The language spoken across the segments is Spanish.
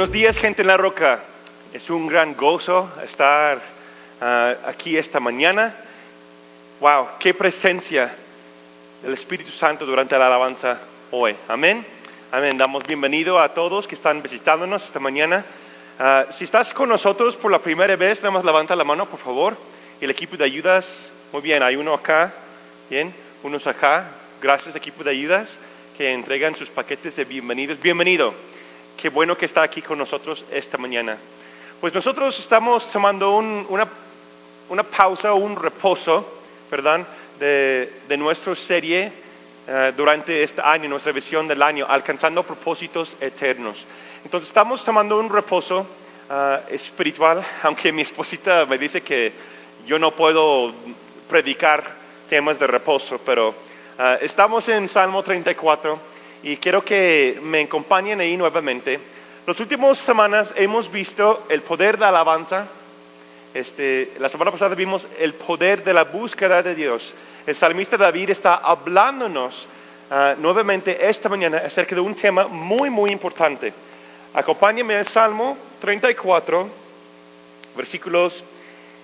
Buenos días, gente en la roca. Es un gran gozo estar aquí esta mañana. Wow, qué presencia del Espíritu Santo durante la alabanza hoy. Amén. Amén. Damos bienvenido a todos que están visitándonos esta mañana. Si estás con nosotros por la primera vez, nada más levanta la mano, por favor. El equipo de ayudas, muy bien, hay uno acá, bien, unos acá. Gracias, equipo de ayudas, que entregan sus paquetes de bienvenidos. Bienvenido. Qué bueno que está aquí con nosotros esta mañana. Pues nosotros estamos tomando una pausa, un reposo, ¿verdad? De nuestra serie durante este año, nuestra visión del año, alcanzando propósitos eternos. Entonces estamos tomando un reposo espiritual, aunque mi esposita me dice que yo no puedo predicar temas de reposo, pero estamos en Salmo 34. Y quiero que me acompañen ahí nuevamente. Las últimas semanas hemos visto el poder de la alabanza. La semana pasada vimos el poder de la búsqueda de Dios. El salmista David está hablándonos nuevamente esta mañana acerca de un tema muy, muy importante. Acompáñenme al Salmo 34, versículos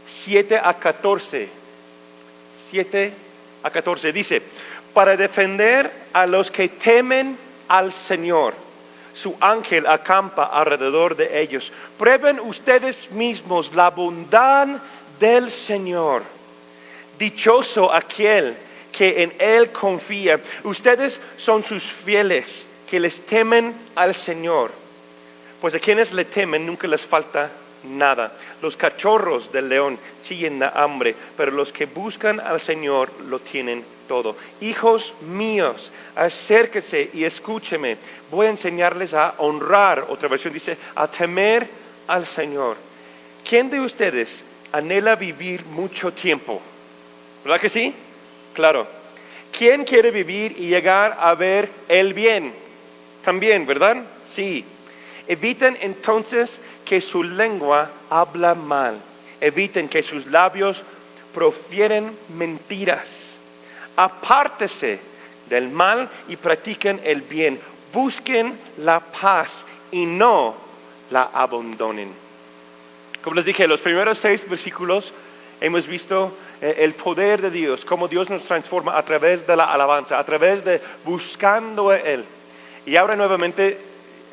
7 a 14. 7 a 14 dice: para defender a los que temen al Señor, su ángel acampa alrededor de ellos. Prueben ustedes mismos la bondad del Señor. Dichoso aquel que en Él confía. Ustedes son sus fieles que les temen al Señor. Pues a quienes le temen nunca les falta nada. Los cachorros del león chillan de hambre, pero los que buscan al Señor lo tienen todo. Hijos míos, acérquense y escúcheme. Voy a enseñarles a honrar, otra versión dice, a temer al Señor. ¿Quién de ustedes anhela vivir mucho tiempo? ¿Verdad que sí? Claro. ¿Quién quiere vivir y llegar a ver el bien? También, ¿verdad? Sí. Eviten entonces que su lengua habla mal. Eviten que sus labios profieren mentiras. Apártese del mal y practiquen el bien. Busquen la paz y no la abandonen. Como les dije, los primeros 6 versículos hemos visto el poder de Dios, cómo Dios nos transforma a través de la alabanza, a través de buscando a Él. Y ahora nuevamente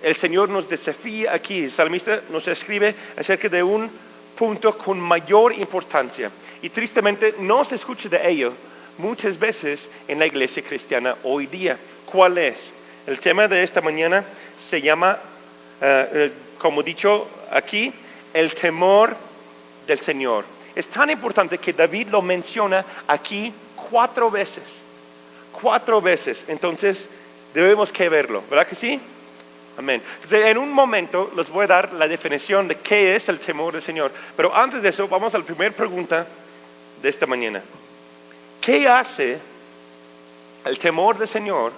el Señor nos desafía aquí. El salmista nos escribe acerca de un punto con mayor importancia. Y tristemente no se escucha de ello muchas veces en la iglesia cristiana hoy día. ¿Cuál es? El tema de esta mañana se llama, como dicho aquí, el temor del Señor. Es tan importante que David lo menciona aquí 4 veces. 4 veces. Entonces debemos que verlo, ¿verdad que sí? Amén. Entonces, en un momento les voy a dar la definición de qué es el temor del Señor. Pero antes de eso, vamos a la primera pregunta de esta mañana. ¿Qué hace el temor del Señor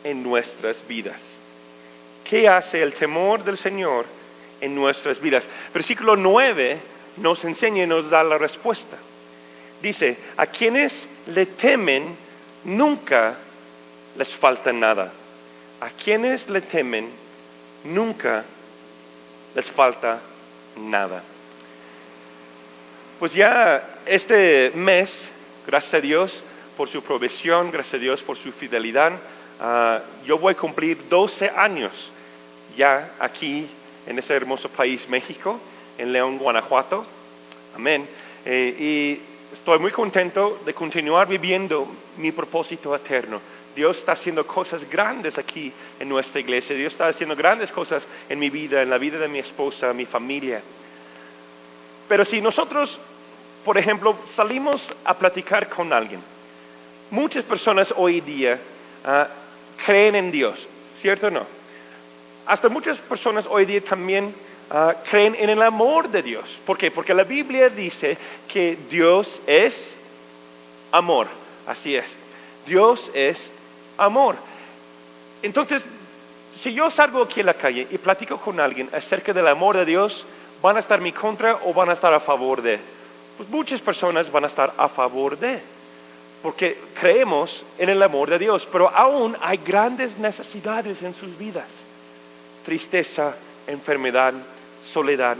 en nuestras vidas? ¿Qué hace el temor del Señor en nuestras vidas? Versículo 9 nos enseña y nos da la respuesta. Dice: a quienes le temen nunca les falta nada. A quienes le temen nunca les falta nada. Pues ya este mes, gracias a Dios por su provisión, gracias a Dios por su fidelidad, yo voy a cumplir 12 años ya aquí en este hermoso país, México, en León, Guanajuato. Amén. Y estoy muy contento de continuar viviendo mi propósito eterno. Dios está haciendo cosas grandes aquí en nuestra iglesia. Dios está haciendo grandes cosas en mi vida, en la vida de mi esposa, mi familia. Pero si nosotros, por ejemplo, salimos a platicar con alguien, muchas personas hoy día creen en Dios, ¿cierto o no? Hasta muchas personas hoy día también creen en el amor de Dios. ¿Por qué? Porque la Biblia dice que Dios es amor. Así es. Dios es amor. Entonces, si yo salgo aquí en la calle y platico con alguien acerca del amor de Dios, ¿van a estar en mi contra o van a estar a favor de? Pues muchas personas van a estar a favor de, porque creemos en el amor de Dios, pero aún hay grandes necesidades en sus vidas. Tristeza, enfermedad, soledad.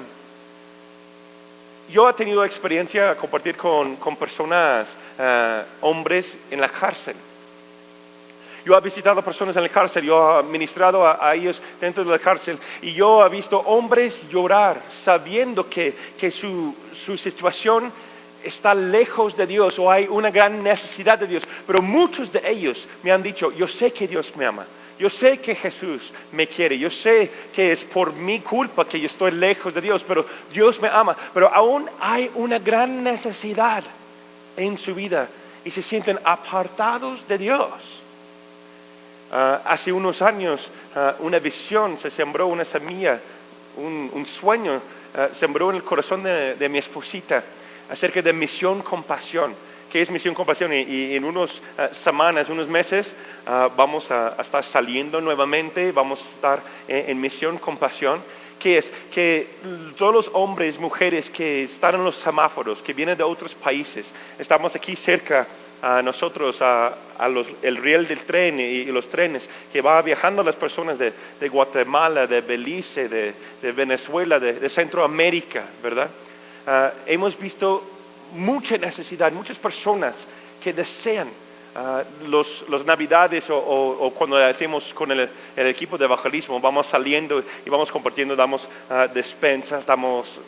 Yo he tenido experiencia a compartir con personas, hombres en la cárcel. Yo he visitado personas en la cárcel, yo he ministrado a ellos dentro de la cárcel y yo he visto hombres llorar sabiendo que su situación está lejos de Dios o hay una gran necesidad de Dios. Pero muchos de ellos me han dicho, yo sé que Dios me ama. Yo sé que Jesús me quiere, yo sé que es por mi culpa que yo estoy lejos de Dios, pero Dios me ama. Pero aún hay una gran necesidad en su vida y se sienten apartados de Dios. Hace unos años una visión se sembró, una semilla, un sueño sembró en el corazón de mi esposita acerca de Misión Compasión. ¿Qué es Misión Compasión? Y en unas semanas, unos meses, vamos a estar saliendo nuevamente, vamos a estar en Misión Compasión. ¿Qué es? Que todos los hombres, mujeres que están en los semáforos, que vienen de otros países, estamos aquí cerca a nosotros, el riel del tren y los trenes, que va viajando las personas de Guatemala, de Belice, de Venezuela, de Centroamérica, ¿verdad? Hemos visto mucha necesidad, muchas personas que desean los navidades o cuando hacemos con el equipo de evangelismo, vamos saliendo y vamos compartiendo, damos despensas, damos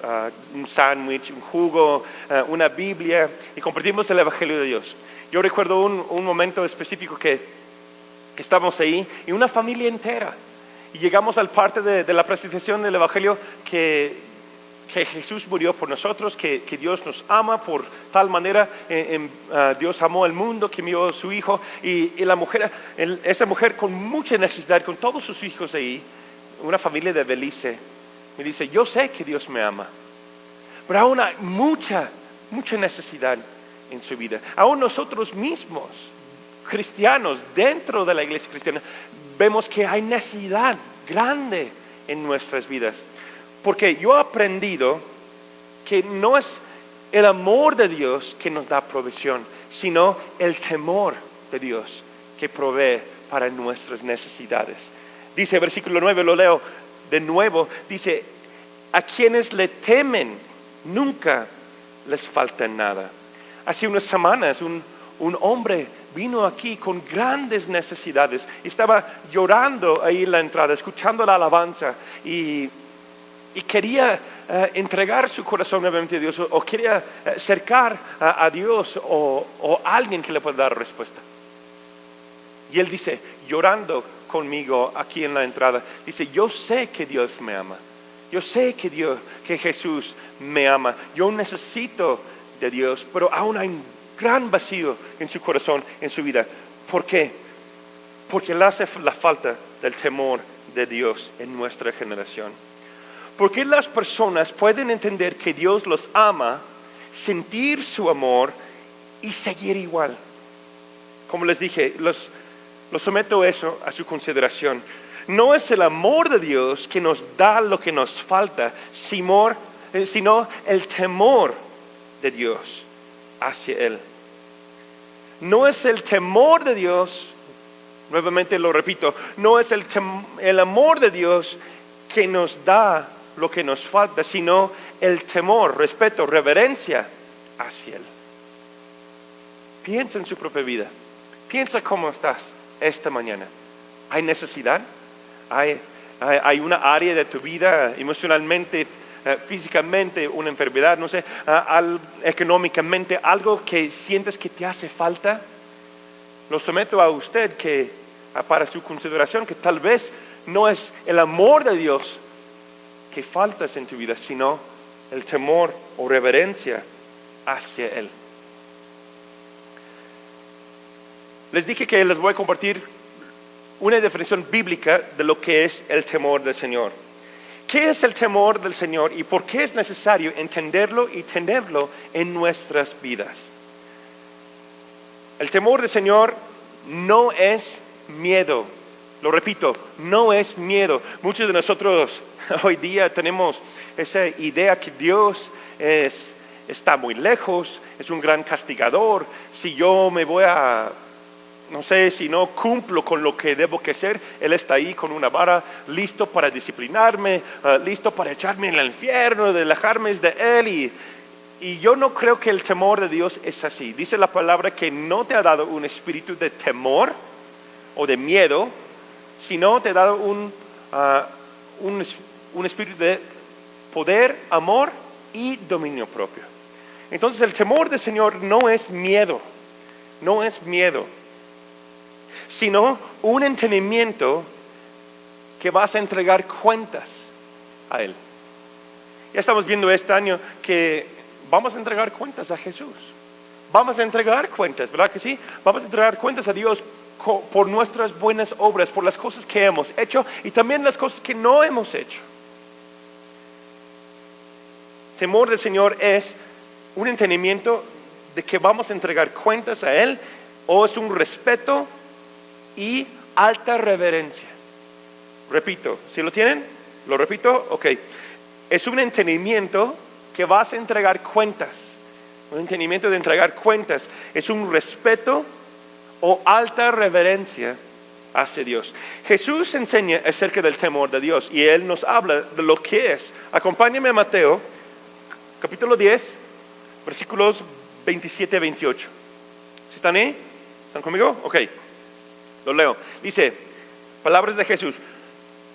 un sándwich, un jugo, una Biblia y compartimos el Evangelio de Dios. Yo recuerdo un momento específico que estábamos ahí y una familia entera y llegamos al parte de la presentación del Evangelio que Jesús murió por nosotros, que Dios nos ama por tal manera, Dios amó al mundo que envió a su Hijo y la mujer, esa mujer con mucha necesidad, con todos sus hijos ahí, una familia de Belice, me dice, yo sé que Dios me ama, pero aún hay mucha necesidad en su vida. Aún nosotros mismos, cristianos, dentro de la iglesia cristiana, vemos que hay necesidad grande en nuestras vidas. Porque yo he aprendido que no es el amor de Dios que nos da provisión, sino el temor de Dios que provee para nuestras necesidades. Dice el versículo 9, lo leo de nuevo, dice, a quienes le temen nunca les falta nada. Hace unas semanas un hombre vino aquí con grandes necesidades, estaba llorando ahí en la entrada, escuchando la alabanza y quería entregar su corazón nuevamente a Dios o quería acercar a Dios o a alguien que le pueda dar respuesta. Y él dice, llorando conmigo aquí en la entrada, dice, yo sé que Dios me ama. Yo sé que Jesús me ama. Yo necesito de Dios, pero aún hay un gran vacío en su corazón, en su vida. ¿Por qué? Porque le hace la falta del temor de Dios en nuestra generación. Porque las personas pueden entender que Dios los ama, sentir su amor y seguir igual. Como les dije, los someto eso a su consideración. No es el amor de Dios que nos da lo que nos falta, sino el temor de Dios hacia Él. No es el temor de Dios, nuevamente lo repito, no es el amor de Dios que nos da lo que nos falta, sino el temor, respeto, reverencia hacia Él. Piensa en su propia vida. Piensa cómo estás esta mañana. ¿Hay necesidad? ¿Hay una área de tu vida emocionalmente, físicamente, una enfermedad, no sé, económicamente, algo que sientes que te hace falta? Lo someto a usted para su consideración, que tal vez no es el amor de Dios que faltas en tu vida, sino el temor o reverencia hacia Él. Les dije que les voy a compartir una definición bíblica de lo que es el temor del Señor. ¿Qué es el temor del Señor y por qué es necesario entenderlo y tenerlo en nuestras vidas? El temor del Señor no es miedo. Lo repito, no es miedo. Muchos de nosotros hoy día tenemos esa idea que Dios está muy lejos, es un gran castigador. Si yo me voy a no sé si no cumplo con lo que debo que hacer, Él está ahí con una vara, listo para disciplinarme, listo para echarme en el infierno, de alejarme de Él. Y yo no creo que el temor de Dios es así. Dice la palabra que no te ha dado un espíritu de temor o de miedo, sino te ha dado un espíritu de poder, amor y dominio propio. Entonces el temor del Señor no es miedo, sino un entendimiento que vas a entregar cuentas a Él. Ya estamos viendo este año que vamos a entregar cuentas a Jesús. Vamos a entregar cuentas, ¿verdad que sí? Vamos a entregar cuentas a Dios por nuestras buenas obras, por las cosas que hemos hecho y también las cosas que no hemos hecho. Temor del Señor es un entendimiento de que vamos a entregar cuentas a Él, o es un respeto y alta reverencia. Repito, ¿sí lo tienen? ¿Lo repito? Ok. Es un entendimiento que vas a entregar cuentas. Un entendimiento de entregar cuentas. Es un respeto o alta reverencia hacia Dios. Jesús enseña acerca del temor de Dios y Él nos habla de lo que es. Acompáñame a Mateo, capítulo 10, versículos 27 a 28. ¿Sí están ahí? ¿Están conmigo? Ok. Lo leo. Dice, palabras de Jesús.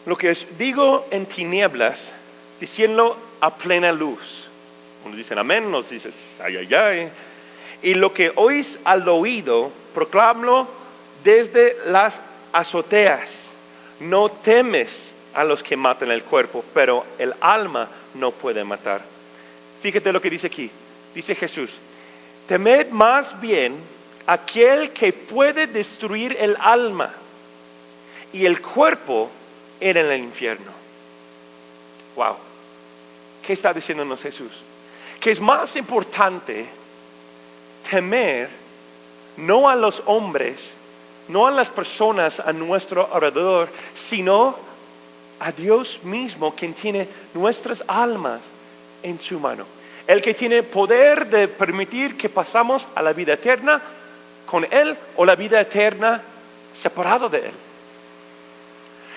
Lo que os digo en tinieblas, diciendo a plena luz. Unos dicen amén, unos dicen ay, ay, ay. Y lo que oís al oído, proclámalo desde las azoteas. No temes a los que matan el cuerpo, pero el alma no puede matar. Fíjate lo que dice aquí. Dice Jesús, temed más bien aquel que puede destruir el alma y el cuerpo en el infierno. Wow. ¿Qué está diciéndonos Jesús? Que es más importante temer no a los hombres, no a las personas a nuestro alrededor, sino a Dios mismo, quien tiene nuestras almas en su mano. El que tiene poder de permitir que pasamos a la vida eterna con Él o la vida eterna separado de Él.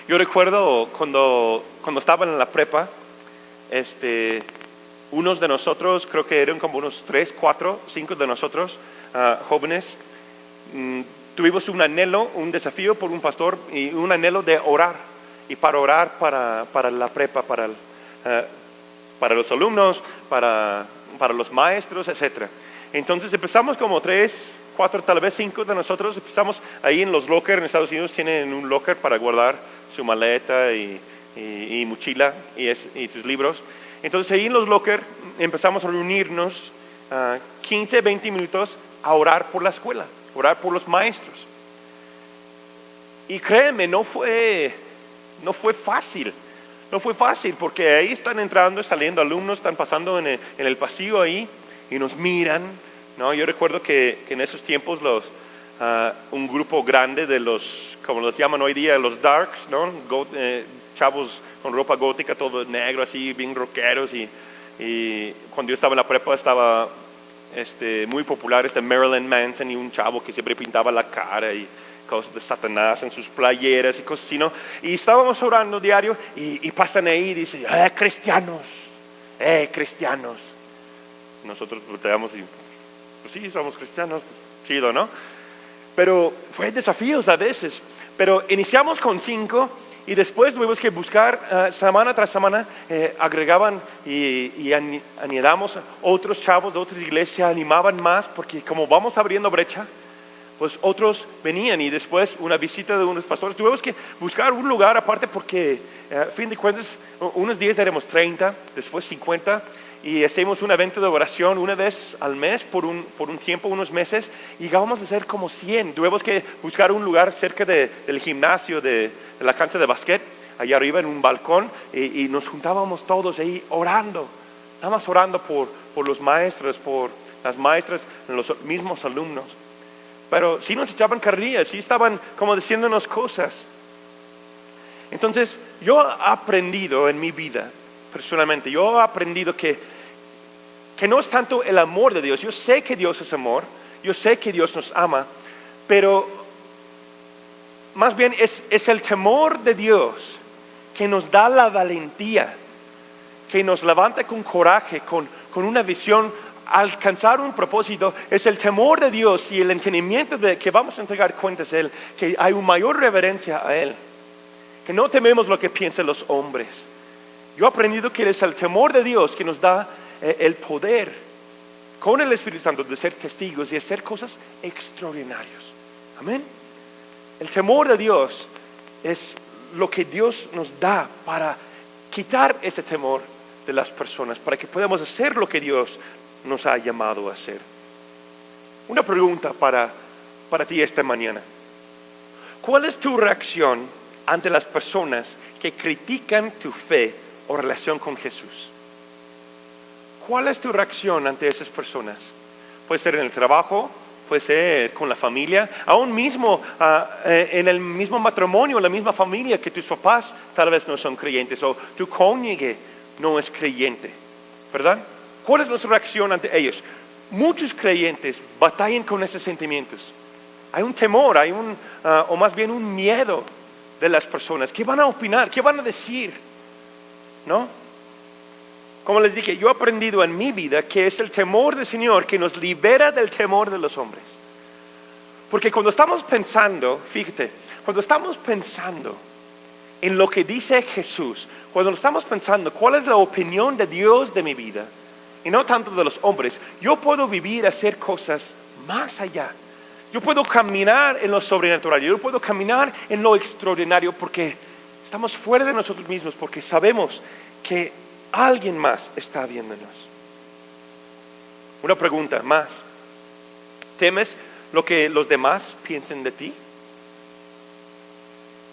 Yo recuerdo cuando estaba en la prepa, unos de nosotros, creo que eran como unos 3, 4, 5 de nosotros, jóvenes, tuvimos un anhelo, un desafío por un pastor y un anhelo de orar. Y para orar para la prepa, para los alumnos, para los maestros, etc. Entonces empezamos como 3, 4, tal vez 5 de nosotros, empezamos ahí en los lockers. En Estados Unidos tienen un locker para guardar su maleta y mochila y sus libros. Entonces ahí en los lockers empezamos a reunirnos 15, 20 minutos a orar por la escuela, orar por los maestros. Y créeme, no fue fácil. No fue fácil porque ahí están entrando y saliendo alumnos, están pasando en el pasillo ahí y nos miran, ¿no? Yo recuerdo que en esos tiempos un grupo grande de los, como los llaman hoy día, los darks, ¿no? Chavos con ropa gótica, todo negro así, bien rockeros. Y cuando yo estaba en la prepa estaba muy popular Marilyn Manson y un chavo que siempre pintaba la cara y cosas de Satanás en sus playeras y cosas así, ¿no? Y estábamos orando diario y pasan ahí y dicen, cristianos. Nosotros volteamos y, pues sí, somos cristianos, chido, ¿no? Pero fue desafíos a veces. Pero iniciamos con 5 y después tuvimos que buscar semana tras semana, agregaban y añadamos otros chavos de otras iglesias, animaban más, porque como vamos abriendo brecha, pues otros venían y después una visita de unos pastores. Tuvimos que buscar un lugar aparte porque, a fin de cuentas, unos días éramos 30, después 50 y hacemos un evento de oración una vez al mes por un tiempo, unos meses, y llegamos a ser como 100. Tuvimos que buscar un lugar cerca del gimnasio, de la cancha de básquet, allá arriba en un balcón, y nos juntábamos todos ahí orando, nada más orando por los maestros, por las maestras, los mismos alumnos. Pero sí nos echaban carrillas, sí estaban como diciéndonos cosas. Entonces, yo he aprendido en mi vida, personalmente, yo he aprendido que no es tanto el amor de Dios. Yo sé que Dios es amor, yo sé que Dios nos ama, pero más bien es el temor de Dios que nos da la valentía, que nos levanta con coraje, con una visión, alcanzar un propósito. Es el temor de Dios y el entendimiento de que vamos a entregar cuentas a Él, que hay una mayor reverencia a Él, que no tememos lo que piensan los hombres. Yo he aprendido que es el temor de Dios que nos da el poder con el Espíritu Santo de ser testigos y hacer cosas extraordinarias. Amén. El temor de Dios es lo que Dios nos da para quitar ese temor de las personas, para que podamos hacer lo que Dios nos ha llamado a hacer. Una pregunta para ti esta mañana. ¿Cuál es tu reacción ante las personas que critican tu fe o relación con Jesús? ¿Cuál es tu reacción ante esas personas? Puede ser en el trabajo, puede ser con la familia, aún mismo en el mismo matrimonio, la misma familia, que tus papás tal vez no son creyentes o tu cónyuge no es creyente, ¿verdad? ¿Cuál es nuestra reacción ante ellos? Muchos creyentes batallan con esos sentimientos. Hay un temor, o más bien un miedo de las personas. ¿Qué van a opinar? ¿Qué van a decir? ¿No? Como les dije, yo he aprendido en mi vida que es el temor del Señor que nos libera del temor de los hombres. Porque cuando estamos pensando, fíjate, cuando estamos pensando en lo que dice Jesús, cuando estamos pensando cuál es la opinión de Dios de mi vida, y no tanto de los hombres, yo puedo vivir, hacer cosas más allá. Yo puedo caminar en lo sobrenatural, yo puedo caminar en lo extraordinario porque estamos fuera de nosotros mismos, porque sabemos que alguien más está viéndonos. Una pregunta más. ¿Temes lo que los demás piensen de ti?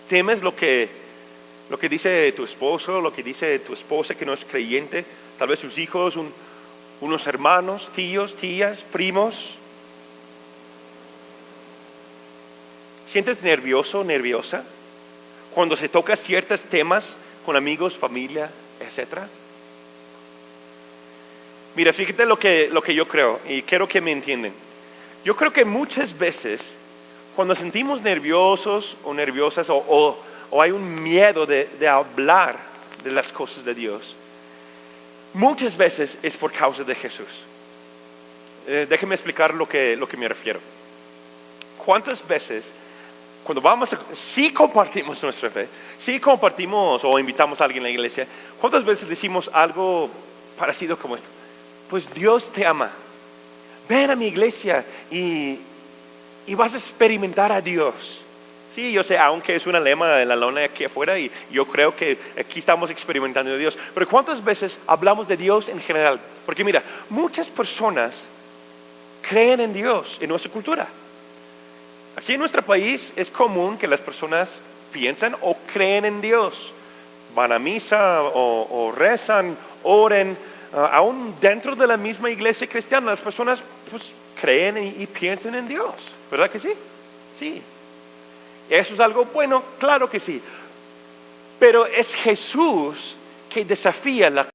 ¿Temes lo que dice tu esposo, lo que dice tu esposa que no es creyente? Tal vez sus hijos, unos hermanos, tíos, tías, primos. ¿Sientes nervioso, nerviosa cuando se toca ciertos temas con amigos, familia, etcétera? Mira, fíjate lo que yo creo y quiero que me entiendan. Yo creo que muchas veces cuando sentimos nerviosos o nerviosas o hay un miedo de hablar de las cosas de Dios, muchas veces es por causa de Jesús. Déjenme explicar lo que me refiero. ¿Cuántas veces cuando sí compartimos nuestra fe, sí compartimos o invitamos a alguien a la iglesia, cuántas veces decimos algo parecido como esto? Pues Dios te ama. Ven a mi iglesia y vas a experimentar a Dios. Sí, yo sé, aunque es una lema en la lona aquí afuera y yo creo que aquí estamos experimentando a Dios. Pero ¿cuántas veces hablamos de Dios en general? Porque mira, muchas personas creen en Dios en nuestra cultura. Aquí en nuestro país es común que las personas piensan o creen en Dios. Van a misa o rezan, oren. Aún dentro de la misma iglesia cristiana las personas pues creen y piensan en Dios, ¿verdad que sí? Sí. ¿Eso es algo bueno? Claro que sí. Pero es Jesús que desafía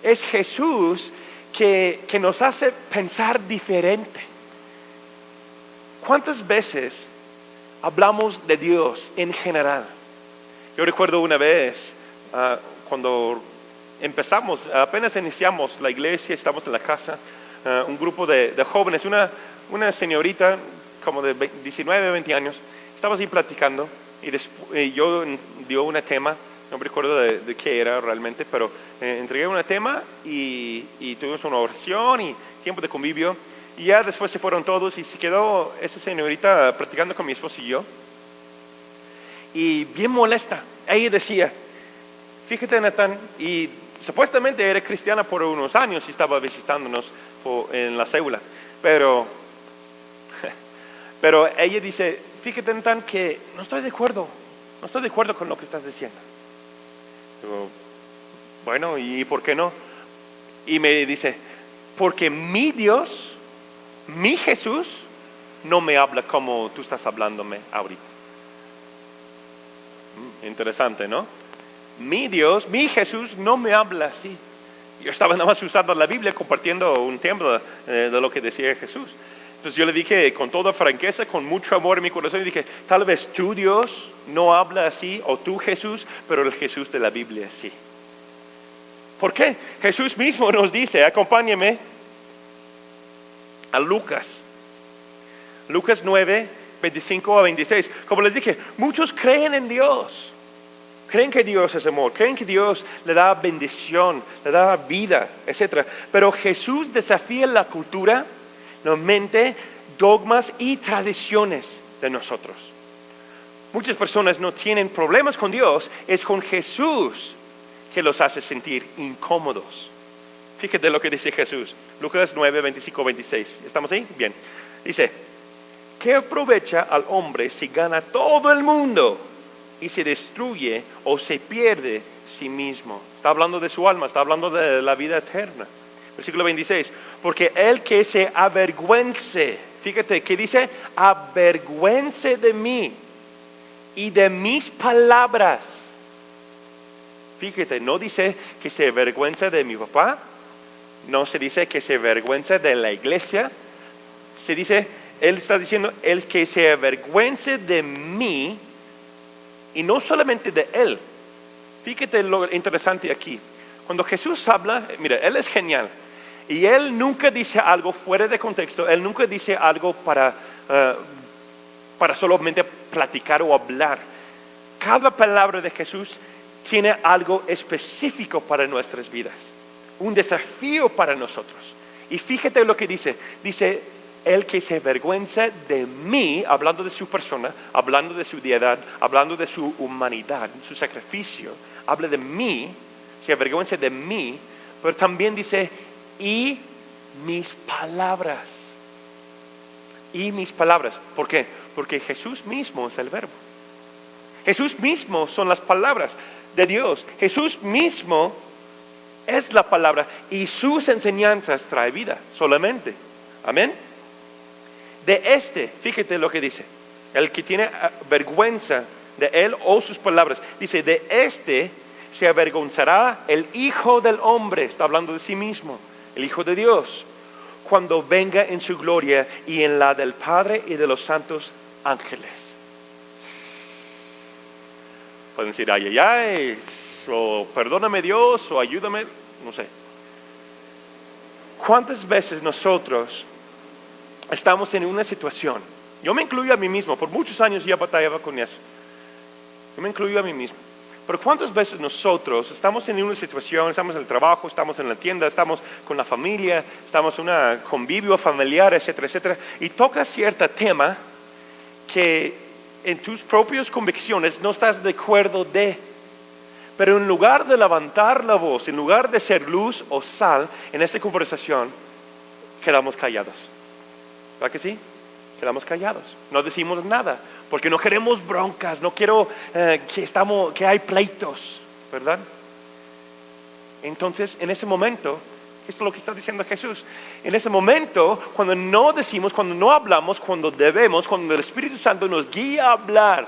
es Jesús que nos hace pensar diferente. ¿Cuántas veces hablamos de Dios en general? Yo recuerdo una vez cuando apenas iniciamos la iglesia, estamos en la casa, un grupo de jóvenes, una señorita como de 19, 20 años, estaba así platicando y yo dio un tema, no me recuerdo de qué era realmente, pero entregué un tema y tuvimos una oración y tiempo de convivio y ya después se fueron todos y se quedó esa señorita platicando con mi esposo y yo y bien molesta. Ella decía, fíjate Natán, y supuestamente era cristiana por unos años y estaba visitándonos en la célula, pero ella dice, fíjate Natán que no estoy de acuerdo con lo que estás diciendo. Digo, bueno, ¿y por qué no? Y me dice, porque mi Dios, mi Jesús, no me habla como tú estás hablándome ahorita. Interesante, ¿no? Mi Dios, mi Jesús no me habla así. Yo estaba nada más usando la Biblia, compartiendo un tiempo de lo que decía Jesús. Entonces yo le dije con toda franqueza, con mucho amor en mi corazón, y dije, tal vez tú Dios no habla así, o tú Jesús, pero el Jesús de la Biblia sí. ¿Por qué? Jesús mismo nos dice, acompáñeme a Lucas 9, 25 a 26. Como les dije, muchos creen en Dios. Creen que Dios es amor, creen que Dios le da bendición, le da vida, etc. Pero Jesús desafía la cultura, la mente, dogmas y tradiciones de nosotros. Muchas personas no tienen problemas con Dios, es con Jesús que los hace sentir incómodos. Fíjate lo que dice Jesús, Lucas 9, 25, 26. ¿Estamos ahí? Bien. Dice, ¿qué aprovecha al hombre si gana todo el mundo y se destruye o se pierde sí mismo? Está hablando de su alma, está hablando de la vida eterna. Versículo 26, porque el que se avergüence, fíjate que dice, avergüence de mí y de mis palabras. Fíjate, no dice que se avergüence de mi papá, no se dice que se avergüence de la iglesia, se dice, él está diciendo, el que se avergüence de mí y no solamente de él. Fíjate lo interesante aquí. Cuando Jesús habla, mira, Él es genial. Y Él nunca dice algo fuera de contexto. Él nunca dice algo para solamente platicar o hablar. Cada palabra de Jesús tiene algo específico para nuestras vidas. Un desafío para nosotros. Y fíjate lo que dice. Dice, el que se avergüenza de mí, hablando de su persona, hablando de su deidad, hablando de su humanidad, su sacrificio, habla de mí, se avergüenza de mí, pero también dice, y mis palabras. Y mis palabras. ¿Por qué? Porque Jesús mismo es el verbo. Jesús mismo son las palabras de Dios. Jesús mismo es la palabra y sus enseñanzas trae vida solamente. Amén. Fíjate lo que dice, el que tiene vergüenza de él o sus palabras, dice, de se avergonzará el Hijo del Hombre, está hablando de sí mismo, el Hijo de Dios, cuando venga en su gloria y en la del Padre y de los santos ángeles. Pueden decir, ay, o perdóname Dios, o ayúdame, no sé. ¿Cuántas veces nosotros estamos en una situación? Yo me incluyo a mí mismo, por muchos años ya batallaba con eso. Yo me incluyo a mí mismo. Pero ¿cuántas veces nosotros estamos en una situación, estamos en el trabajo, estamos en la tienda, estamos con la familia, estamos en un convivio familiar, etcétera, etcétera, y tocas cierto tema que en tus propias convicciones no estás de acuerdo pero en lugar de levantar la voz, en lugar de ser luz o sal en esta conversación, quedamos callados? ¿Verdad que sí? Quedamos callados, no decimos nada, porque no queremos broncas, no quiero que hay pleitos, ¿verdad? Entonces, en ese momento, esto es lo que está diciendo Jesús, en ese momento, cuando no decimos, cuando no hablamos, cuando debemos, cuando el Espíritu Santo nos guía a hablar,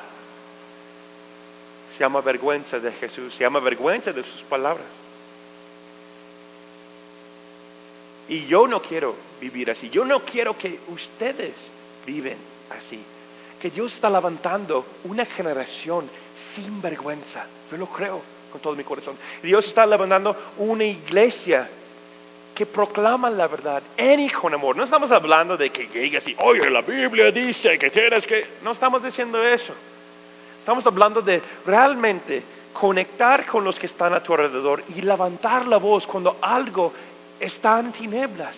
se llama vergüenza de Jesús, se llama vergüenza de sus palabras. Y yo no quiero vivir así, yo no quiero que ustedes viven así. Que Dios está levantando una generación sin vergüenza, yo lo creo con todo mi corazón. Dios está levantando una iglesia que proclama la verdad en y con amor. No estamos hablando de que llegues y, oye, la Biblia dice que tienes que... No estamos diciendo eso. Estamos hablando de realmente conectar con los que están a tu alrededor y levantar la voz cuando algo está en tinieblas.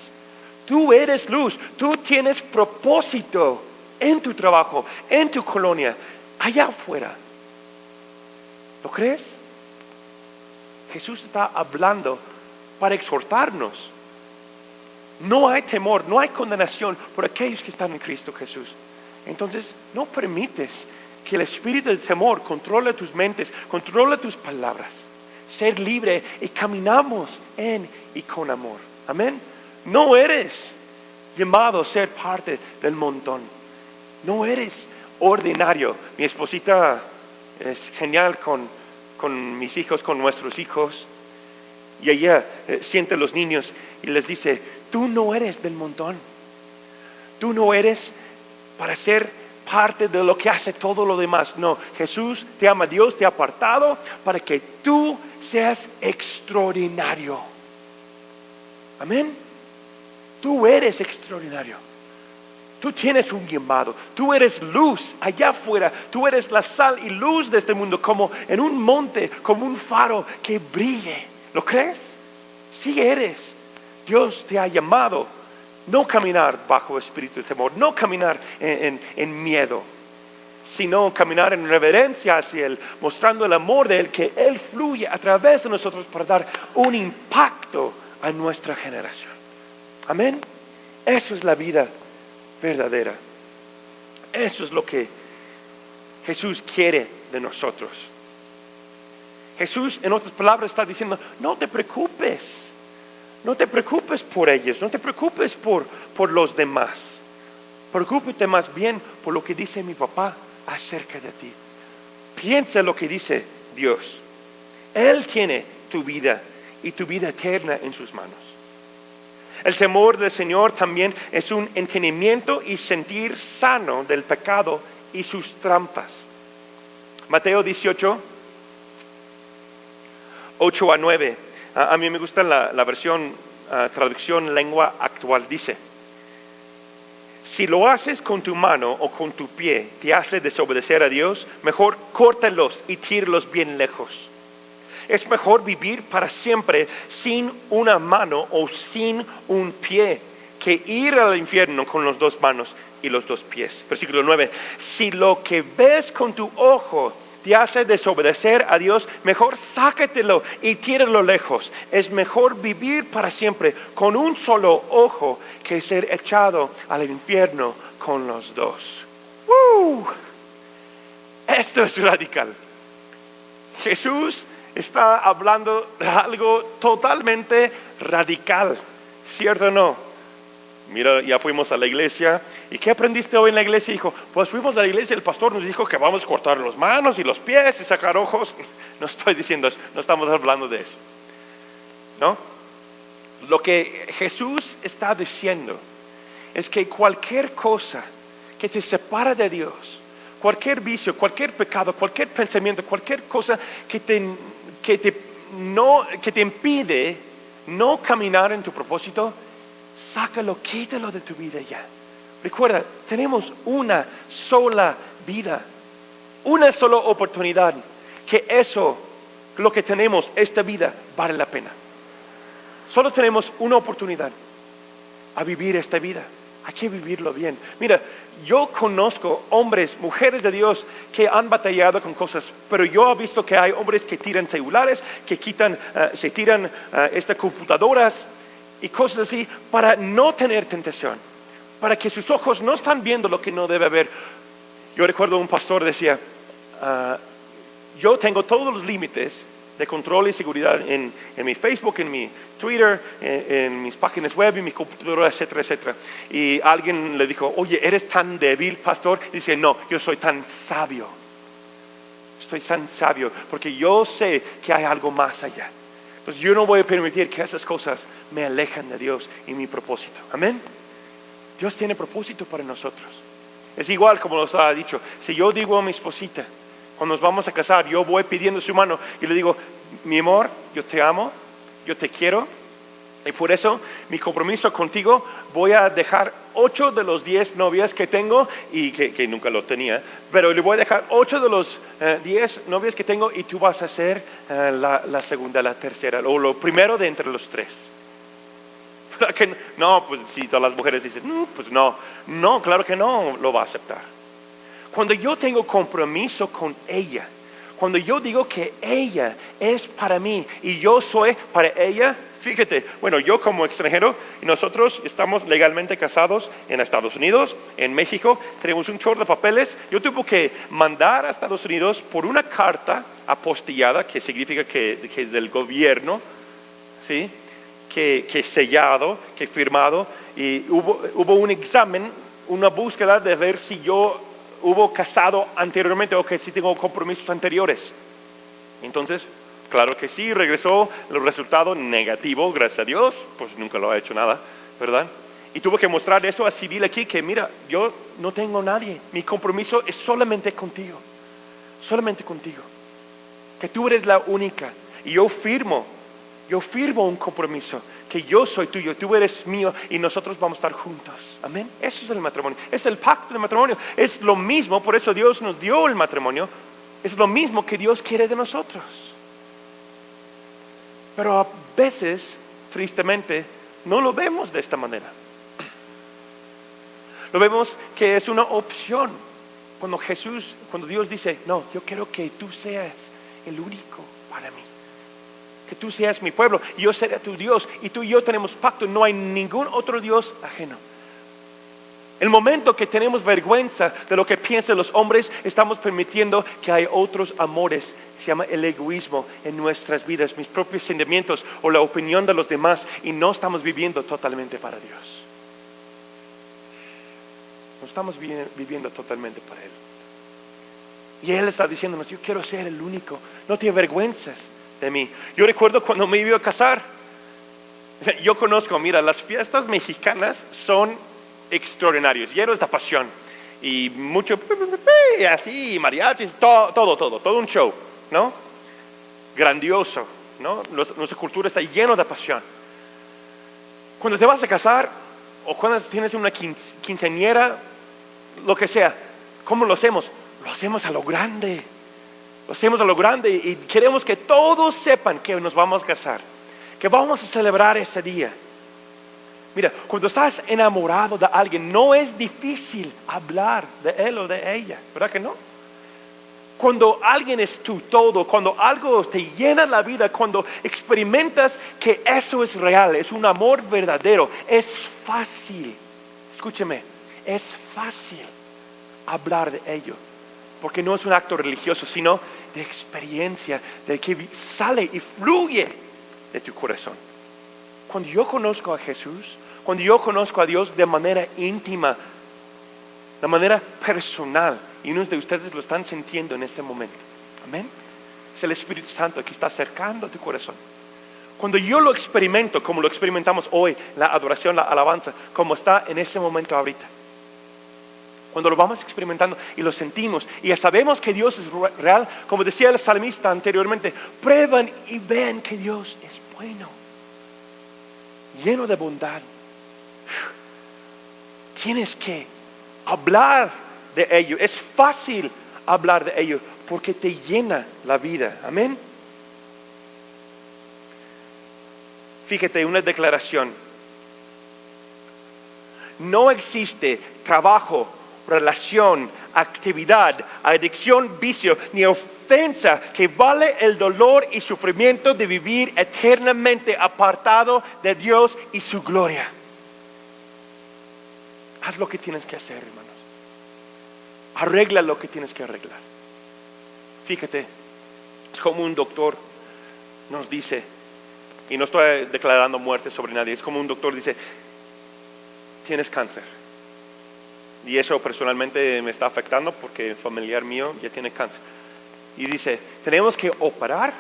Tú eres luz, tú tienes propósito en tu trabajo, en tu colonia, allá afuera. ¿Lo crees? Jesús está hablando para exhortarnos. No hay temor, no hay condenación por aquellos que están en Cristo Jesús. Entonces, no permites que el espíritu de temor controle tus mentes, controle tus palabras. Ser libre y caminamos en y con amor. Amén. No eres llamado a ser parte del montón. No eres ordinario. Mi esposita es genial con mis hijos, con nuestros hijos. Y ella siente a los niños y les dice, tú no eres del montón. Tú no eres para ser parte de lo que hace todo lo demás. No, Jesús te ama, Dios te ha apartado para que tú seas extraordinario. Amén. Tú eres extraordinario. Tú tienes un llamado. Tú eres luz allá afuera. Tú eres la sal y luz de este mundo, como en un monte, como un faro que brille. ¿Lo crees? Sí eres. Dios te ha llamado. No caminar bajo espíritu de temor, no caminar en miedo, sino caminar en reverencia hacia Él, mostrando el amor de Él, que Él fluye a través de nosotros para dar un impacto a nuestra generación. Amén. Eso es la vida verdadera. Eso es lo que Jesús quiere de nosotros. Jesús, en otras palabras, está diciendo: no te preocupes. No te preocupes por ellos, no te preocupes por los demás. Preocúpate más bien por lo que dice mi papá acerca de ti. Piensa lo que dice Dios. Él tiene tu vida y tu vida eterna en sus manos. El temor del Señor también es un entendimiento y sentir sano del pecado y sus trampas. Mateo 18, 8 a 9. A mí me gusta la versión, traducción lengua actual. Dice: si lo haces con tu mano o con tu pie te hace desobedecer a Dios, mejor córtalos y tíralos bien lejos. Es mejor vivir para siempre sin una mano o sin un pie que ir al infierno con las dos manos y los dos pies. Versículo 9. Si lo que ves con tu ojo te hace desobedecer a Dios, mejor sácatelo y tíralo lejos. Es mejor vivir para siempre con un solo ojo que ser echado al infierno con los dos. Esto es radical. Jesús está hablando de algo totalmente radical, ¿cierto o no? Mira, ya fuimos a la iglesia. ¿Y qué aprendiste hoy en la iglesia, hijo? Pues fuimos a la iglesia y el pastor nos dijo que vamos a cortar las manos y los pies y sacar ojos. No estoy diciendo eso, no estamos hablando de eso, ¿no? Lo que Jesús está diciendo es que cualquier cosa que te separa de Dios, cualquier vicio, cualquier pecado, cualquier pensamiento, cualquier cosa que te impide no caminar en tu propósito, sácalo, quítalo de tu vida ya. Recuerda, tenemos una sola vida, una sola oportunidad, que eso, lo que tenemos, esta vida, vale la pena. Solo tenemos una oportunidad a vivir esta vida. Hay que vivirlo bien. Mira, yo conozco hombres, mujeres de Dios que han batallado con cosas, pero yo he visto que hay hombres que tiran celulares, que se tiran estas computadoras y cosas así para no tener tentación, para que sus ojos no están viendo lo que no debe ver. Yo recuerdo un pastor decía: yo tengo todos los límites de control y seguridad en mi Facebook, en mi Twitter, en mis páginas web, en mi computadora, etcétera, etcétera. Y alguien le dijo: oye, ¿eres tan débil, pastor? Y dice: no, yo soy tan sabio. Estoy tan sabio porque yo sé que hay algo más allá. Entonces yo no voy a permitir que esas cosas me alejen de Dios y mi propósito. Amén. Dios tiene propósito para nosotros. Es igual como nos ha dicho. Si yo digo a mi esposita, cuando nos vamos a casar, yo voy pidiendo su mano y le digo: mi amor, yo te amo, yo te quiero, y por eso mi compromiso contigo, voy a dejar 8 de los 10 novias que tengo, y que nunca lo tenía, pero le voy a dejar 8 de los 10 novias que tengo, y tú vas a ser la segunda, la tercera, o lo primero de entre los 3. No, pues si todas las mujeres dicen: pues no, claro que no lo va a aceptar. Cuando yo tengo compromiso con ella, cuando yo digo que ella es para mí y yo soy para ella, fíjate, bueno, yo como extranjero, y nosotros estamos legalmente casados en Estados Unidos, en México, tenemos un chorro de papeles. Yo tuve que mandar a Estados Unidos por una carta apostillada, que significa que es del gobierno, ¿sí? Que sellado, que firmado, y hubo un examen, una búsqueda de ver si yo hubo casado anteriormente o que si tengo compromisos anteriores. Entonces, claro que sí, regresó el resultado negativo, gracias a Dios, pues nunca lo ha hecho nada, ¿verdad? Y tuve que mostrar eso a Civil aquí, que mira, yo no tengo nadie. Mi compromiso es solamente contigo. Solamente contigo. Que tú eres la única. Y yo firmo un compromiso. Que yo soy tuyo, tú eres mío y nosotros vamos a estar juntos. Amén. Eso es el matrimonio. Es el pacto del matrimonio. Es lo mismo, por eso Dios nos dio el matrimonio. Es lo mismo que Dios quiere de nosotros. Pero a veces, tristemente, no lo vemos de esta manera. Lo vemos que es una opción. Cuando Dios dice, no, yo quiero que tú seas el único para mí. Que tú seas mi pueblo y yo seré tu Dios. Y tú y yo tenemos pacto, no hay ningún otro Dios ajeno. El momento que tenemos vergüenza de lo que piensan los hombres, estamos permitiendo que hay otros amores. Se llama el egoísmo en nuestras vidas, mis propios sentimientos o la opinión de los demás, y no estamos viviendo totalmente para Dios. No estamos viviendo totalmente para Él. Y Él está diciéndonos, yo quiero ser el único, no te avergüences de mí. Yo recuerdo cuando me iba a casar, yo conozco, mira, las fiestas mexicanas son extraordinarios, llenos de pasión y mucho así, mariachis, todo un show, ¿no? Grandioso, ¿no? Nuestra cultura está llena de pasión. Cuando te vas a casar o cuando tienes una quinceañera, lo que sea, ¿cómo lo hacemos? Lo hacemos a lo grande. Lo hacemos a lo grande y queremos que todos sepan que nos vamos a casar, que vamos a celebrar ese día. Mira, cuando estás enamorado de alguien, no es difícil hablar de él o de ella, ¿verdad que no? Cuando alguien es tu todo, cuando algo te llena la vida, cuando experimentas que eso es real, es un amor verdadero, es fácil, escúcheme, es fácil hablar de ello. Porque no es un acto religioso, sino de experiencia, de que sale y fluye de tu corazón. Cuando yo conozco a Jesús, cuando yo conozco a Dios de manera íntima, de manera personal, y unos de ustedes lo están sintiendo en este momento, amén, es el Espíritu Santo que está acercando a tu corazón. Cuando yo lo experimento, como lo experimentamos hoy, la adoración, la alabanza, como está en ese momento ahorita, cuando lo vamos experimentando y lo sentimos y ya sabemos que Dios es real, como decía el salmista anteriormente, prueban y ven que Dios es bueno, lleno de bondad. Tienes que hablar de ello. Es fácil hablar de ello porque te llena la vida. Amén. Fíjate, una declaración. No existe trabajo, relación, actividad, adicción, vicio, ni ofensa que vale el dolor y sufrimiento de vivir eternamente apartado de Dios y su gloria. Haz lo que tienes que hacer, hermanos. Arregla lo que tienes que arreglar. Fíjate, es como un doctor nos dice, y no estoy declarando muerte sobre nadie, es como un doctor dice, tienes cáncer. Y eso personalmente me está afectando porque el familiar mío ya tiene cáncer. Y dice, tenemos que operar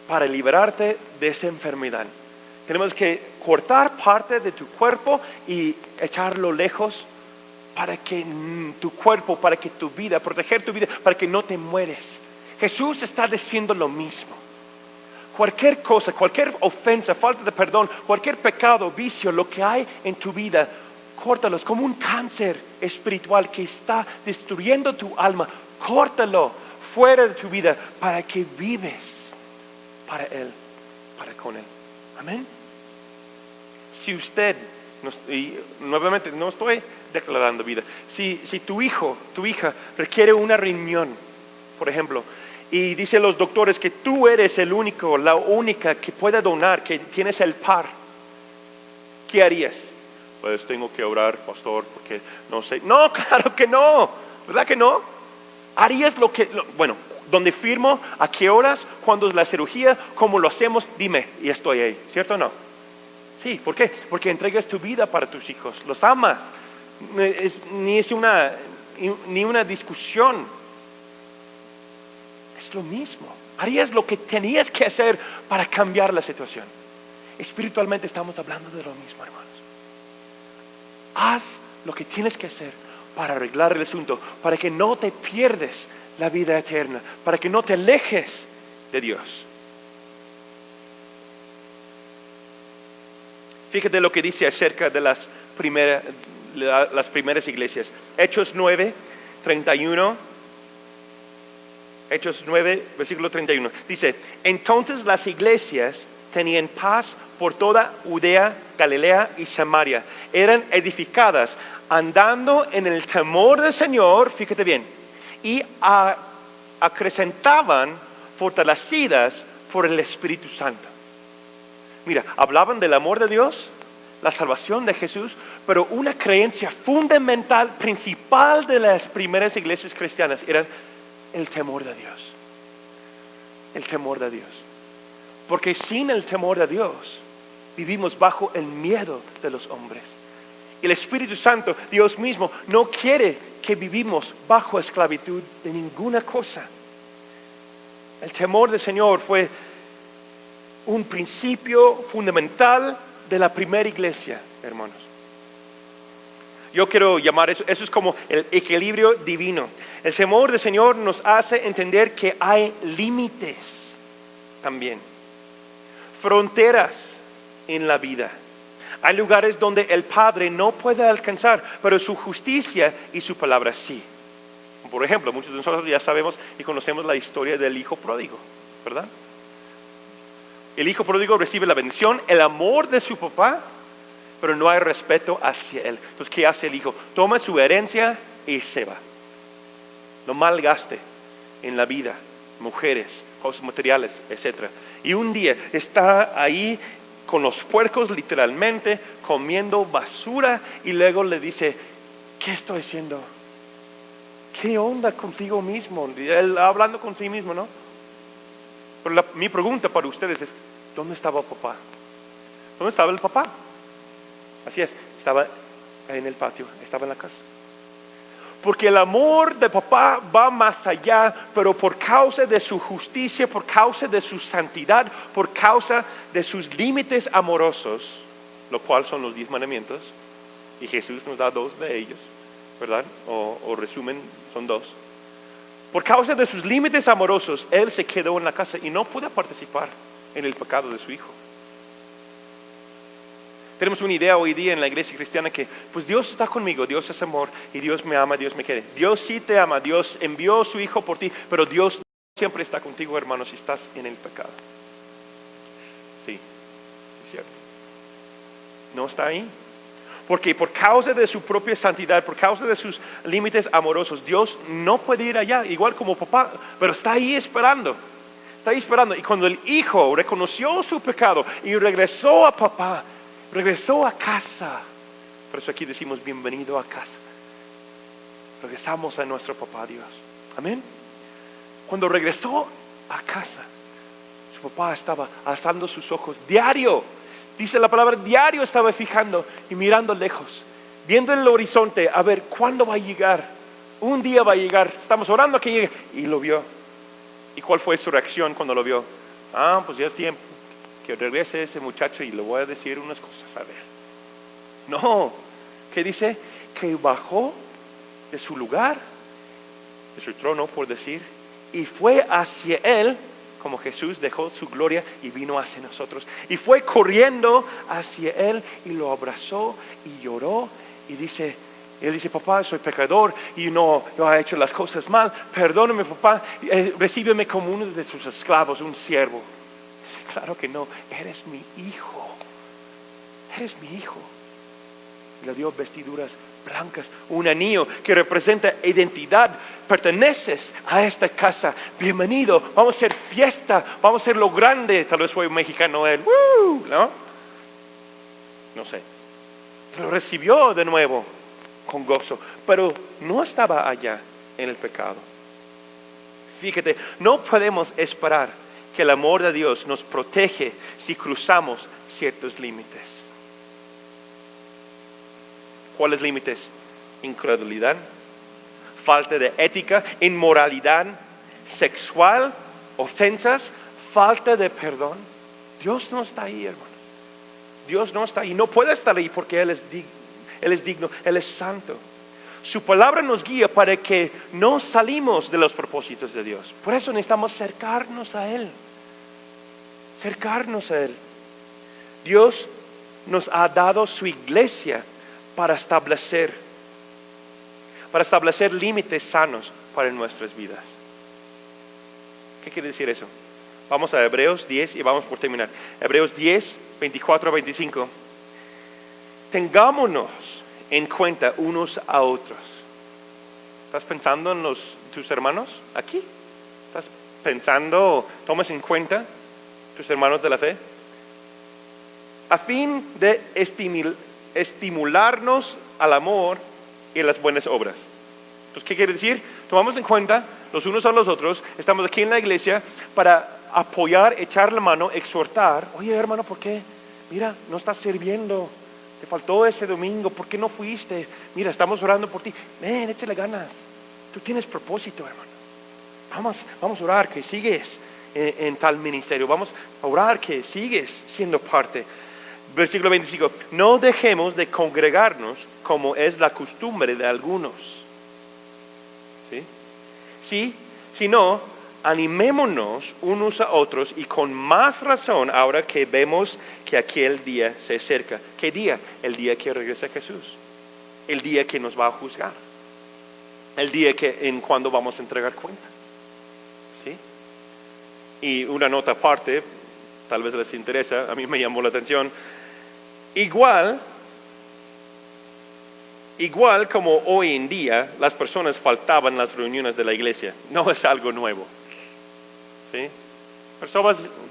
para liberarte de esa enfermedad. Tenemos que cortar parte de tu cuerpo y echarlo lejos para que tu cuerpo, para que tu vida, proteger tu vida, para que no te mueres. Jesús está diciendo lo mismo. Cualquier cosa, cualquier ofensa, falta de perdón, cualquier pecado, vicio, lo que hay en tu vida, córtalos como un cáncer espiritual que está destruyendo tu alma. Córtalo fuera de tu vida para que vives para Él, para con Él. Amén. Si usted, y nuevamente no estoy declarando vida, si tu hijo, tu hija requiere una reunión, por ejemplo, y dicen los doctores que tú eres el único, la única que puede donar, que tienes el par, ¿qué harías? Pues tengo que orar, pastor, porque no sé. No, claro que no, ¿verdad que no? Harías bueno, ¿dónde firmo? ¿A qué horas? ¿Cuándo es la cirugía? ¿Cómo lo hacemos? Dime, y estoy ahí, ¿cierto o no? Sí, ¿por qué? Porque entregas tu vida para tus hijos, los amas. Ni es una discusión. Es lo mismo. Harías lo que tenías que hacer para cambiar la situación. Espiritualmente estamos hablando de lo mismo, hermanos. haz lo que tienes que hacer para arreglar el asunto, para que no te pierdes la vida eterna, para que no te alejes de Dios. Fíjate lo que dice acerca de las primeras iglesias. Hechos 9, 31. Hechos 9, versículo 31. Dice, entonces las iglesias tenían paz por toda Judea, Galilea y Samaria. Eran edificadas andando en el temor del Señor, fíjate bien, y acrecentaban fortalecidas por el Espíritu Santo. Mira, hablaban del amor de Dios, la salvación de Jesús, pero una creencia fundamental, principal de las primeras iglesias cristianas era el temor de Dios. El temor de Dios. Porque sin el temor de Dios, vivimos bajo el miedo de los hombres. El Espíritu Santo, Dios mismo, no quiere que vivimos bajo esclavitud de ninguna cosa. El temor del Señor fue un principio fundamental de la primera iglesia, hermanos. Yo quiero llamar eso es como el equilibrio divino. El temor del Señor nos hace entender que hay límites también, fronteras en la vida. Hay lugares donde el Padre no puede alcanzar, pero su justicia y su palabra sí. Por ejemplo, muchos de nosotros ya sabemos y conocemos la historia del hijo pródigo, ¿verdad? El hijo pródigo recibe la bendición, el amor de su papá, pero no hay respeto hacia él. Entonces, ¿qué hace el hijo? Toma su herencia y se va. No malgaste en la vida, mujeres, cosas materiales, etc. Y un día está ahí con los puercos literalmente, comiendo basura, y luego le dice, ¿qué estoy haciendo? ¿Qué onda contigo mismo? Él hablando con sí mismo, ¿no? Pero mi pregunta para ustedes es, ¿dónde estaba papá? ¿Dónde estaba el papá? Así es, estaba en el patio, estaba en la casa. Porque el amor de papá va más allá, pero por causa de su justicia, por causa de su santidad, por causa de sus límites amorosos, lo cual son los 10 mandamientos, y Jesús nos da 2 de ellos, ¿verdad? O resumen, son 2. Por causa de sus límites amorosos, Él se quedó en la casa y no pudo participar en el pecado de su hijo. Tenemos una idea hoy día en la iglesia cristiana que pues Dios está conmigo, Dios es amor y Dios me ama, Dios me quiere. Dios sí te ama, Dios envió a su hijo por ti, pero Dios siempre está contigo, hermano, si estás en el pecado. Sí, es cierto. No está ahí. Porque por causa de su propia santidad, por causa de sus límites amorosos, Dios no puede ir allá, igual como papá, pero está ahí esperando. Está ahí esperando. Y cuando el hijo reconoció su pecado y regresó a papá, regresó a casa. Por eso aquí decimos bienvenido a casa. Regresamos a nuestro papá Dios. Amén. Cuando regresó a casa, su papá estaba alzando sus ojos diario. Dice la palabra diario, estaba fijando y mirando lejos, viendo el horizonte, a ver cuándo va a llegar. Un día va a llegar, estamos orando que llegue. Y lo vio. ¿Y cuál fue su reacción cuando lo vio? Pues ya es tiempo que regrese ese muchacho y le voy a decir unas cosas, a ver. No, ¿qué dice? Que bajó de su lugar, de su trono por decir, y fue hacia él, como Jesús dejó su gloria y vino hacia nosotros. Y fue corriendo hacia él y lo abrazó y lloró y dice, él dice, papá, soy pecador y no he hecho las cosas mal, perdóname papá, recíbeme como uno de sus esclavos, un siervo. Dice, claro que no, eres mi hijo, eres mi hijo. Y le dio vestiduras blancas, un anillo que representa identidad, perteneces a esta casa, bienvenido, vamos a hacer fiesta, vamos a hacer lo grande. Tal vez fue un mexicano él, ¿no? No sé, lo recibió de nuevo con gozo, pero no estaba allá en el pecado. Fíjate, no podemos esperar que el amor de Dios nos protege si cruzamos ciertos límites. ¿Cuáles límites? Incredulidad, falta de ética, inmoralidad sexual, ofensas, falta de perdón. Dios no está ahí, hermano. Dios no está ahí, no puede estar ahí porque Él es Él es digno, Él es santo. Su palabra nos guía para que no salimos de los propósitos de Dios. Por eso necesitamos acercarnos a Él. Acercarnos a Él. Dios nos ha dado su iglesia para establecer límites sanos para nuestras vidas. ¿Qué quiere decir eso? Vamos a Hebreos 10 y vamos por terminar. Hebreos 10, 24 a 25. Tengámonos en cuenta unos a otros. ¿Estás pensando en tus hermanos aquí? ¿Estás pensando, tomas en cuenta tus hermanos de la fe? A fin de estimularnos al amor y las buenas obras. Entonces, ¿qué quiere decir? Tomamos en cuenta los unos a los otros. Estamos aquí en la iglesia para apoyar, echar la mano, exhortar. Oye, hermano, ¿por qué? Mira, no estás sirviendo. Te faltó ese domingo. ¿Por qué no fuiste? Mira, estamos orando por ti. Ven, échale ganas. Tú tienes propósito, hermano. Vamos a orar que sigues en tal ministerio. Vamos a orar que sigues siendo parte. Versículo 25. No dejemos de congregarnos como es la costumbre de algunos. ¿Sí? Sino animémonos unos a otros y con más razón ahora que vemos que aquel día se acerca. ¿Qué día? El día que regrese Jesús. El día que nos va a juzgar. El día en cuando vamos a entregar cuenta. ¿Sí? Y una nota aparte, tal vez les interesa, a mí me llamó la atención. Igual como hoy en día las personas faltaban en las reuniones de la iglesia, no es algo nuevo. ¿Sí?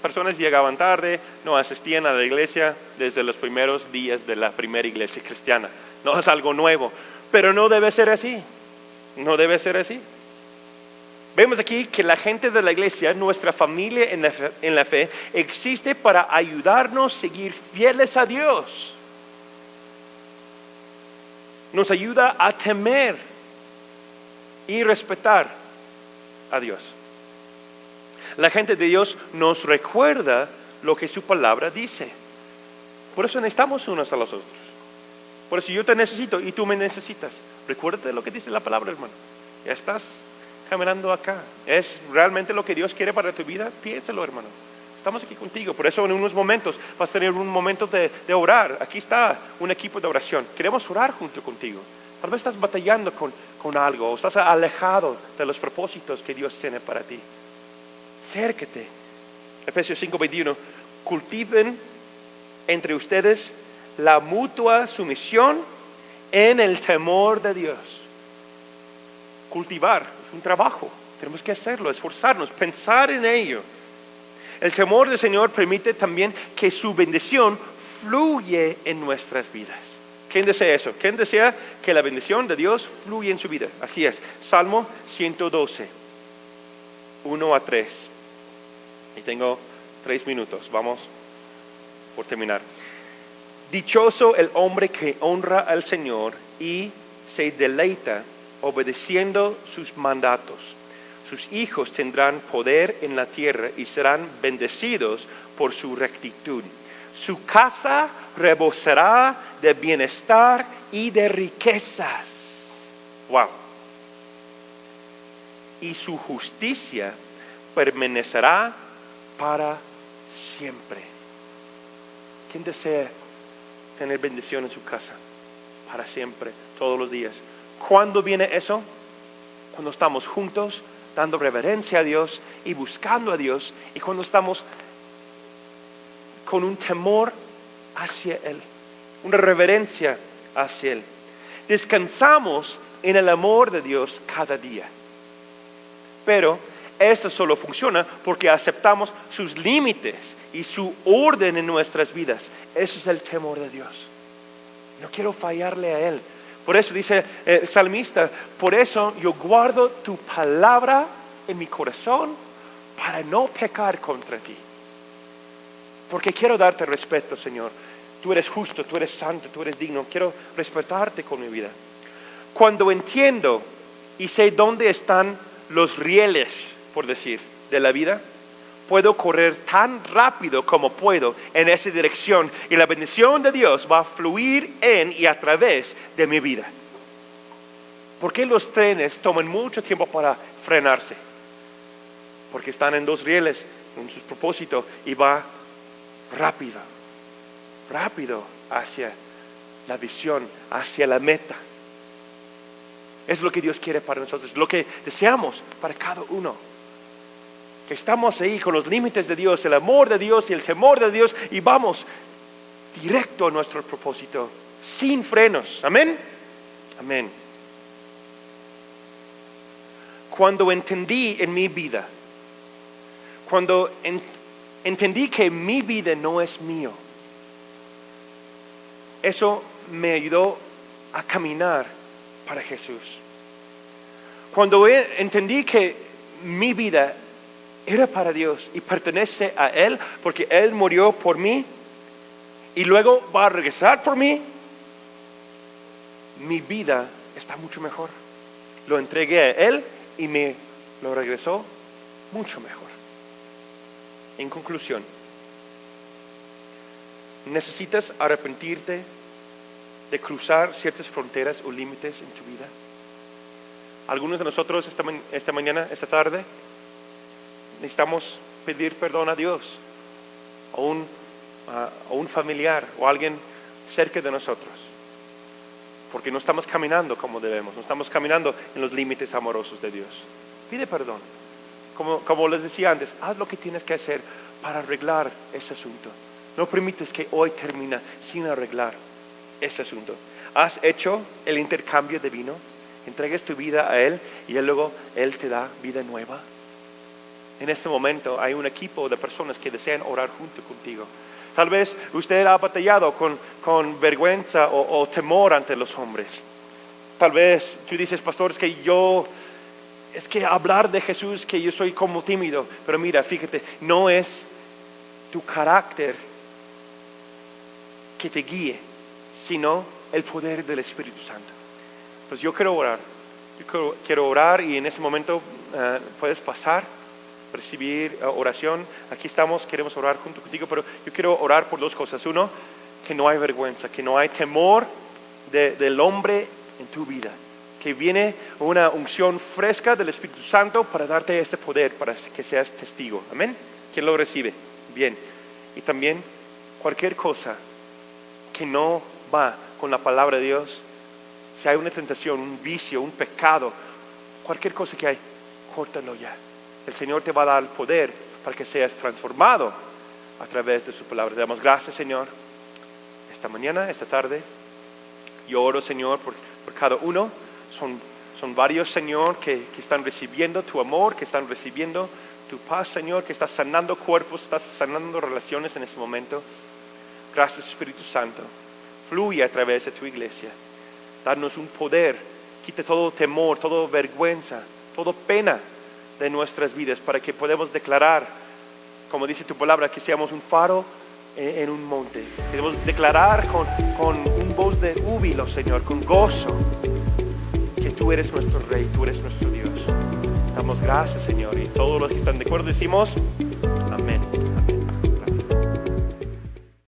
Personas llegaban tarde, no asistían a la iglesia desde los primeros días de la primera iglesia cristiana. No es algo nuevo, pero no debe ser así. No debe ser así. Vemos aquí que la gente de la iglesia, nuestra familia en la fe, existe para ayudarnos a seguir fieles a Dios. Nos ayuda a temer y respetar a Dios. La gente de Dios nos recuerda lo que su palabra dice. Por eso necesitamos unos a los otros. Por eso yo te necesito y tú me necesitas. Recuérdate lo que dice la palabra, hermano. Ya estás caminando acá. ¿Es realmente lo que Dios quiere para tu vida? Piénsalo, hermano. Estamos aquí contigo. Por eso en unos momentos vas a tener un momento de orar. Aquí está un equipo de oración. Queremos orar junto contigo. Tal vez estás batallando con algo o estás alejado de los propósitos que Dios tiene para ti. Acércate. Efesios 5:21. Cultiven entre ustedes la mutua sumisión en el temor de Dios. Cultivar es un trabajo. Tenemos que hacerlo, esforzarnos, pensar en ello. El temor del Señor permite también que su bendición fluye en nuestras vidas. ¿Quién desea eso? ¿Quién desea que la bendición de Dios fluya en su vida? Así es. Salmo 112, 1 a 3. Y tengo 3 minutos. Vamos por terminar. Dichoso el hombre que honra al Señor y se deleita obedeciendo sus mandatos. Sus hijos tendrán poder en la tierra y serán bendecidos por su rectitud. Su casa rebosará de bienestar y de riquezas. Wow. Y su justicia permanecerá para siempre. ¿Quién desea tener bendición en su casa? Para siempre, todos los días. ¿Cuándo viene eso? Cuando estamos juntos, dando reverencia a Dios y buscando a Dios, y cuando estamos con un temor hacia Él, una reverencia hacia Él. Descansamos en el amor de Dios cada día. Pero esto solo funciona porque aceptamos sus límites y su orden en nuestras vidas. Eso es el temor de Dios. No quiero fallarle a Él. Por eso dice el salmista, por eso yo guardo tu palabra en mi corazón para no pecar contra ti. Porque quiero darte respeto, Señor. Tú eres justo, tú eres santo, tú eres digno. Quiero respetarte con mi vida. Cuando entiendo y sé dónde están los rieles, por decir, de la vida, puedo correr tan rápido como puedo en esa dirección y la bendición de Dios va a fluir en y a través de mi vida. ¿Por qué los trenes toman mucho tiempo para frenarse? Porque están en 2 rieles en su propósito y va rápido hacia la visión, hacia la meta. Es lo que Dios quiere para nosotros, lo que deseamos para cada uno. Que estamos ahí con los límites de Dios, el amor de Dios y el temor de Dios y vamos directo a nuestro propósito, sin frenos. Amén. Amén. Cuando entendí en mi vida, cuando entendí que mi vida no es mío, eso me ayudó a caminar para Jesús. Cuando entendí que mi vida era para Dios y pertenece a Él, porque Él murió por mí y luego va a regresar por mí, mi vida está mucho mejor. Lo entregué a Él y me lo regresó mucho mejor. En conclusión, ¿necesitas arrepentirte de cruzar ciertas fronteras o límites en tu vida? Algunos de nosotros esta mañana, esta tarde, necesitamos pedir perdón a Dios, a un familiar o a alguien cerca de nosotros, porque no estamos caminando como debemos, no estamos caminando en los límites amorosos de Dios. Pide perdón. Como les decía antes, haz lo que tienes que hacer para arreglar ese asunto. No permites que hoy termine sin arreglar ese asunto. Has hecho el intercambio de vino, entregues tu vida a Él y luego Él te da vida nueva. En este momento hay un equipo de personas que desean orar junto contigo. Tal vez usted ha batallado con vergüenza o temor ante los hombres. Tal vez tú dices, pastor, es que hablar de Jesús, que yo soy como tímido. Pero mira, fíjate, no es tu carácter que te guíe, sino el poder del Espíritu Santo. Pues yo quiero orar. Quiero orar y en ese momento puedes pasar, recibir oración. Aquí estamos, queremos orar junto contigo, pero yo quiero orar por 2 cosas. Uno, que no hay vergüenza, que no hay temor del hombre en tu vida. Que viene una unción fresca del Espíritu Santo para darte este poder, para que seas testigo. Amén. ¿Quién lo recibe? Bien. Y también cualquier cosa que no va con la palabra de Dios, si hay una tentación, un vicio, un pecado, cualquier cosa que hay, córtalo ya. El Señor te va a dar el poder para que seas transformado a través de su palabra. Te damos gracias, Señor, esta mañana, esta tarde. Yo oro, Señor, por cada uno. Son varios, Señor, que están recibiendo tu amor, que están recibiendo tu paz, Señor, que estás sanando cuerpos, estás sanando relaciones en este momento. Gracias, Espíritu Santo. Fluye a través de tu iglesia. Darnos un poder. Quita todo temor, toda vergüenza, toda pena de nuestras vidas para que podamos declarar, como dice tu palabra, que seamos un faro en un monte. Queremos declarar con un voz de júbilo, Señor, con gozo, que tú eres nuestro Rey, tú eres nuestro Dios. Damos gracias, Señor, y todos los que están de acuerdo decimos